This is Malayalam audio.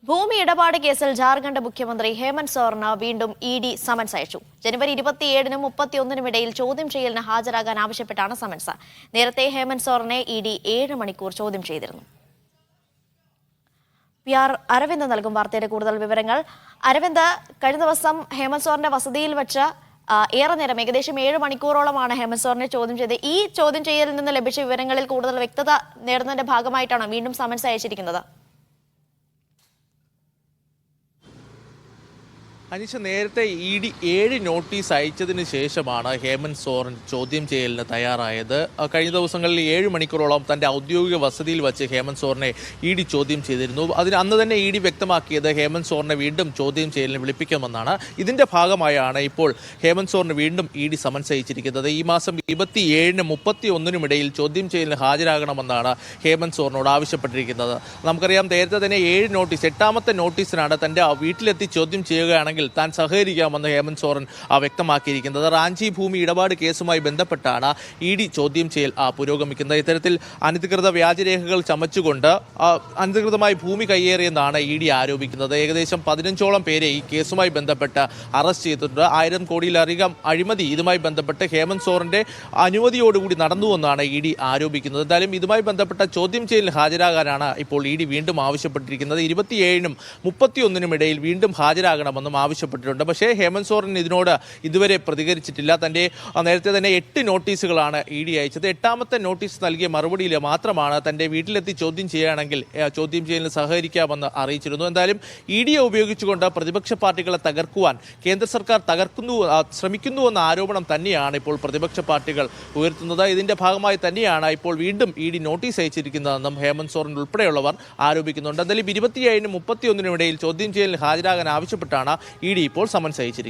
ഭൂമി ഇടപാട് കേസിൽ ജാർഖണ്ഡ് മുഖ്യമന്ത്രി ഹേമന്ത് സോറന് വീണ്ടും ഇഡി സമൻസ് അയച്ചു. ജനുവരി 27-നും 31-നും ഇടയിൽ ചോദ്യം ചെയ്യലിന് ഹാജരാകാൻ ആവശ്യപ്പെട്ടാണ് സമൻസ്. നേരത്തെ ഹേമന്ത് സോറനെ ഇഡി 7 മണിക്കൂർ ചോദ്യം ചെയ്തിരുന്നു. അരവിന്ദ് നൽകും വാർത്തയുടെ കൂടുതൽ വിവരങ്ങൾ. അരവിന്ദ്, കഴിഞ്ഞ ദിവസം ഹേമന്ത് സോറന്റെ വസതിയിൽ വെച്ച് ഏറെ നേരം, ഏകദേശം 7 മണിക്കൂറോളമാണ് ഹേമന്ത് സോറനെ ചോദ്യം ചെയ്തത്. ഈ ചോദ്യം ചെയ്യലിൽ നിന്ന് ലഭിച്ച വിവരങ്ങളിൽ കൂടുതൽ വ്യക്തത നേടുന്നതിന്റെ ഭാഗമായിട്ടാണ് വീണ്ടും സമൻസ് അയച്ചിരിക്കുന്നത്. അനീഷ, നേരത്തെ ഇഡി 7 നോട്ടീസ് അയച്ചതിന് ശേഷമാണ് ഹേമന്ത് സോറൻ ചോദ്യം ചെയ്യലിന് തയ്യാറായത്. കഴിഞ്ഞ ദിവസങ്ങളിൽ 7 മണിക്കൂറോളം തൻ്റെ ഔദ്യോഗിക വസതിയിൽ വച്ച് ഹേമന്ത് സോറനെ ഇഡി ചോദ്യം ചെയ്തിരുന്നു. അന്ന് തന്നെ ഇഡി വ്യക്തമാക്കിയത് ഹേമന്ത് സോറനെ വീണ്ടും ചോദ്യം ചെയ്യലിന് വിളിപ്പിക്കുമെന്നാണ്. ഇതിൻ്റെ ഭാഗമായാണ് ഇപ്പോൾ ഹേമന്ത് സോറന് വീണ്ടും ഇഡി സമൻസ് അയച്ചിരിക്കുന്നത്. ഈ മാസം 27-നും 31-നും ഇടയിൽ ചോദ്യം ചെയ്യലിന് ഹാജരാകണമെന്നാണ് ഹേമന്ത് സോറനോട് ആവശ്യപ്പെട്ടിരിക്കുന്നത്. നമുക്കറിയാം, നേരത്തെ തന്നെ 7 നോട്ടീസ്, 8ാമത്തെ നോട്ടീസിനാണ് തൻ്റെ വീട്ടിലെത്തി ചോദ്യം ചെയ്യുകയാണെങ്കിൽ താൻ സഹകരിക്കാമെന്ന് ഹേമന്ത് സോറൻ വ്യക്തമാക്കിയിരിക്കുന്നത്. റാഞ്ചി ഭൂമി ഇടപാട് കേസുമായി ബന്ധപ്പെട്ടാണ് ഇഡി ചോദ്യം ചെയ്യൽ പുരോഗമിക്കുന്നത്. ഇത്തരത്തിൽ അനധികൃത വ്യാജരേഖകൾ ചമച്ചുകൊണ്ട് അനധികൃതമായി ഭൂമി കയ്യേറിയെന്നാണ് ഇഡി ആരോപിക്കുന്നത്. ഏകദേശം 15ഓളം പേരെ ഈ കേസുമായി ബന്ധപ്പെട്ട് അറസ്റ്റ് ചെയ്തിട്ടുണ്ട്. 1000 കോടിയിലധികം അഴിമതി ഇതുമായി ബന്ധപ്പെട്ട് ഹേമന്ത് സോറന്റെ അനുമതിയോടുകൂടി നടന്നുവെന്നാണ് ഇഡി ആരോപിക്കുന്നത്. എന്തായാലും ഇതുമായി ബന്ധപ്പെട്ട ചോദ്യം ചെയ്യലിന് ഹാജരാകാനാണ് ഇപ്പോൾ ഇഡി വീണ്ടും ആവശ്യപ്പെട്ടിരിക്കുന്നത്. 27-നും 31-നും ഇടയിൽ വീണ്ടും ഹാജരാകണമെന്നും ആവശ്യപ്പെട്ടിട്ടുണ്ട്. പക്ഷേ ഹേമന്ത് സോറൻ ഇതിനോട് ഇതുവരെ പ്രതികരിച്ചിട്ടില്ല. തൻ്റെ നേരത്തെ തന്നെ 8 നോട്ടീസുകളാണ് ഇഡി അയച്ചത്. 8ാമത്തെ നോട്ടീസ് നൽകിയ മറുപടിയിൽ മാത്രമാണ് തൻ്റെ വീട്ടിലെത്തി ചോദ്യം ചെയ്യുകയാണെങ്കിൽ ചോദ്യം ചെയ്യലിന് സഹകരിക്കാമെന്ന് അറിയിച്ചിരുന്നു. എന്തായാലും ഇഡിയെ ഉപയോഗിച്ചുകൊണ്ട് പ്രതിപക്ഷ പാർട്ടികളെ തകർക്കുവാൻ കേന്ദ്ര സർക്കാർ ശ്രമിക്കുന്നുവെന്ന ആരോപണം തന്നെയാണ് ഇപ്പോൾ പ്രതിപക്ഷ പാർട്ടികൾ ഉയർത്തുന്നത്. ഇതിന്റെ ഭാഗമായി തന്നെയാണ് ഇപ്പോൾ വീണ്ടും ഇഡി നോട്ടീസ് അയച്ചിരിക്കുന്നതെന്നും ഹേമന്ത് സോറൻ ഉൾപ്പെടെയുള്ളവർ ആരോപിക്കുന്നുണ്ട്. എന്തായാലും 27-നും 31-നും ഇടയിൽ ചോദ്യം ചെയ്യലിന് ഹാജരാകാൻ ആവശ്യപ്പെട്ടാണ് ഇഡി ഇപ്പോൾ സമൻസ് അയച്ചിരിക്കുന്നത്.